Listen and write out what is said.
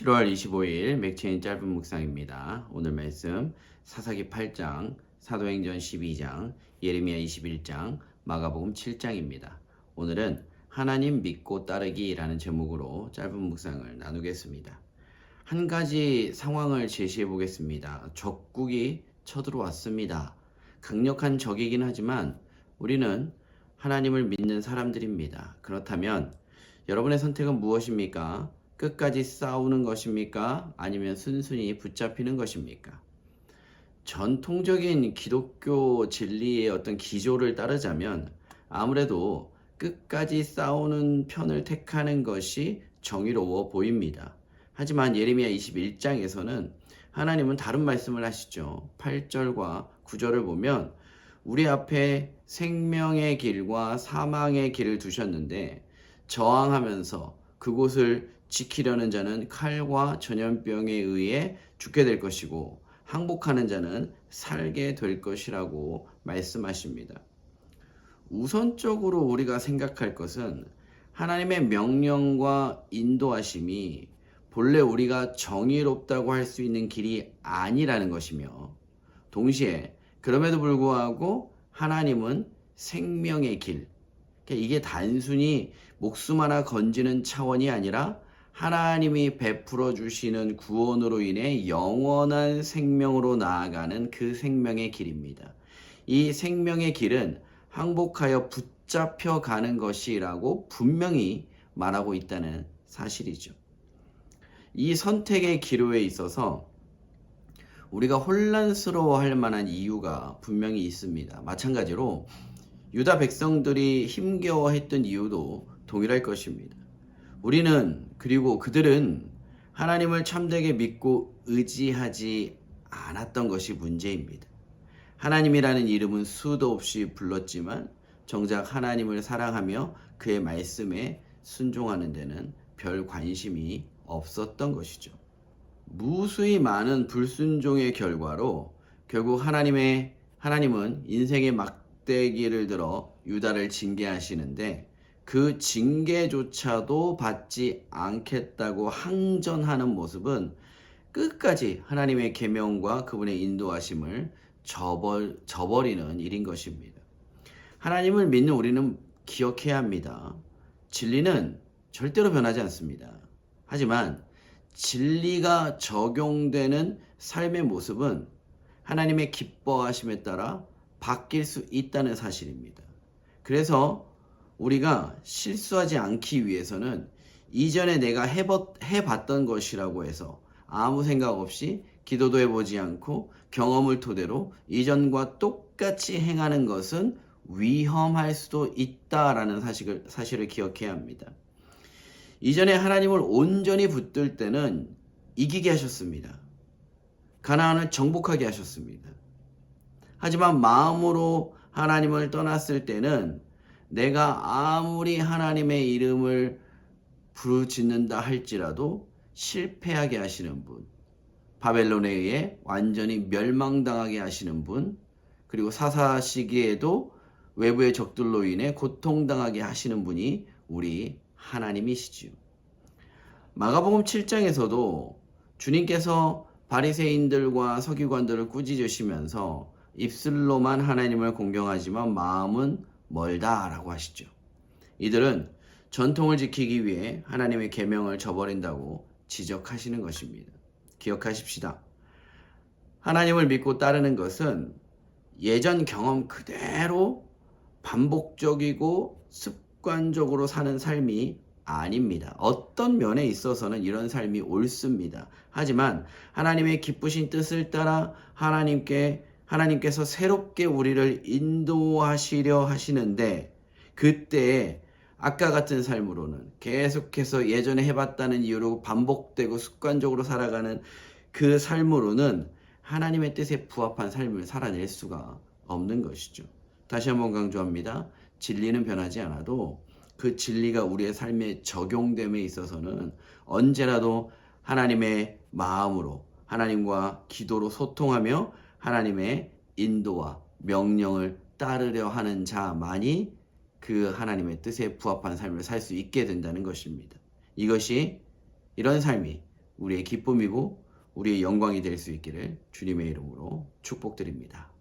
7월 25일 맥체인 짧은 묵상입니다. 오늘 말씀 사사기 8장, 사도행전 12장, 예레미야 21장, 마가복음 7장입니다. 오늘은 하나님 믿고 따르기라는 제목으로 짧은 묵상을 나누겠습니다. 한 가지 상황을 제시해 보겠습니다. 적국이 쳐들어왔습니다. 강력한 적이긴 하지만 우리는 하나님을 믿는 사람들입니다. 그렇다면 여러분의 선택은 무엇입니까? 끝까지 싸우는 것입니까? 아니면 순순히 붙잡히는 것입니까? 전통적인 기독교 진리의 어떤 기조를 따르자면 아무래도 끝까지 싸우는 편을 택하는 것이 정의로워 보입니다. 하지만 예레미야 21장에서는 하나님은 다른 말씀을 하시죠. 8절과 9절을 보면 우리 앞에 생명의 길과 사망의 길을 두셨는데 저항하면서 그곳을 지키려는 자는 칼과 전염병에 의해 죽게 될 것이고 항복하는 자는 살게 될 것이라고 말씀하십니다. 우선적으로 우리가 생각할 것은 하나님의 명령과 인도하심이 본래 우리가 정의롭다고 할 수 있는 길이 아니라는 것이며 동시에 그럼에도 불구하고 하나님은 생명의 길, 이게 단순히 목숨 하나 건지는 차원이 아니라 하나님이 베풀어 주시는 구원으로 인해 영원한 생명으로 나아가는 그 생명의 길입니다. 이 생명의 길은 항복하여 붙잡혀 가는 것이라고 분명히 말하고 있다는 사실이죠. 이 선택의 기로에 있어서 우리가 혼란스러워할 만한 이유가 분명히 있습니다. 마찬가지로 유다 백성들이 힘겨워했던 이유도 동일할 것입니다. 우리는 그리고 그들은 하나님을 참되게 믿고 의지하지 않았던 것이 문제입니다. 하나님이라는 이름은 수도 없이 불렀지만 정작 하나님을 사랑하며 그의 말씀에 순종하는 데는 별 관심이 없었던 것이죠. 무수히 많은 불순종의 결과로 결국 하나님은 인생의 막대기를 들어 유다를 징계하시는데 그 징계조차도 받지 않겠다고 항전하는 모습은 끝까지 하나님의 계명과 그분의 인도하심을 저버리는 일인 것입니다. 하나님을 믿는 우리는 기억해야 합니다. 진리는 절대로 변하지 않습니다. 하지만 진리가 적용되는 삶의 모습은 하나님의 기뻐하심에 따라 바뀔 수 있다는 사실입니다. 그래서 우리가 실수하지 않기 위해서는 이전에 내가 해봤던 것이라고 해서 아무 생각 없이 기도도 해보지 않고 경험을 토대로 이전과 똑같이 행하는 것은 위험할 수도 있다라는 사실을 기억해야 합니다. 이전에 하나님을 온전히 붙들 때는 이기게 하셨습니다. 가나안을 정복하게 하셨습니다. 하지만 마음으로 하나님을 떠났을 때는 내가 아무리 하나님의 이름을 부르짖는다 할지라도 실패하게 하시는 분, 바벨론에 의해 완전히 멸망당하게 하시는 분, 그리고 사사 시기에도 외부의 적들로 인해 고통당하게 하시는 분이 우리 하나님이시지요. 마가복음 7장에서도 주님께서 바리새인들과 서기관들을 꾸짖으시면서 입술로만 하나님을 공경하지만 마음은 멀다라고 하시죠. 이들은 전통을 지키기 위해 하나님의 계명을 저버린다고 지적하시는 것입니다. 기억하십시다. 하나님을 믿고 따르는 것은 예전 경험 그대로 반복적이고 습관적으로 사는 삶이 아닙니다. 어떤 면에 있어서는 이런 삶이 옳습니다. 하지만 하나님의 기쁘신 뜻을 따라 하나님께서 새롭게 우리를 인도하시려 하시는데 그때 아까 같은 삶으로는 계속해서 예전에 해봤다는 이유로 반복되고 습관적으로 살아가는 그 삶으로는 하나님의 뜻에 부합한 삶을 살아낼 수가 없는 것이죠. 다시 한번 강조합니다. 진리는 변하지 않아도 그 진리가 우리의 삶에 적용됨에 있어서는 언제라도 하나님의 마음으로 하나님과 기도로 소통하며 하나님의 인도와 명령을 따르려 하는 자만이 그 하나님의 뜻에 부합한 삶을 살 수 있게 된다는 것입니다. 이런 삶이 우리의 기쁨이고 우리의 영광이 될 수 있기를 주님의 이름으로 축복드립니다.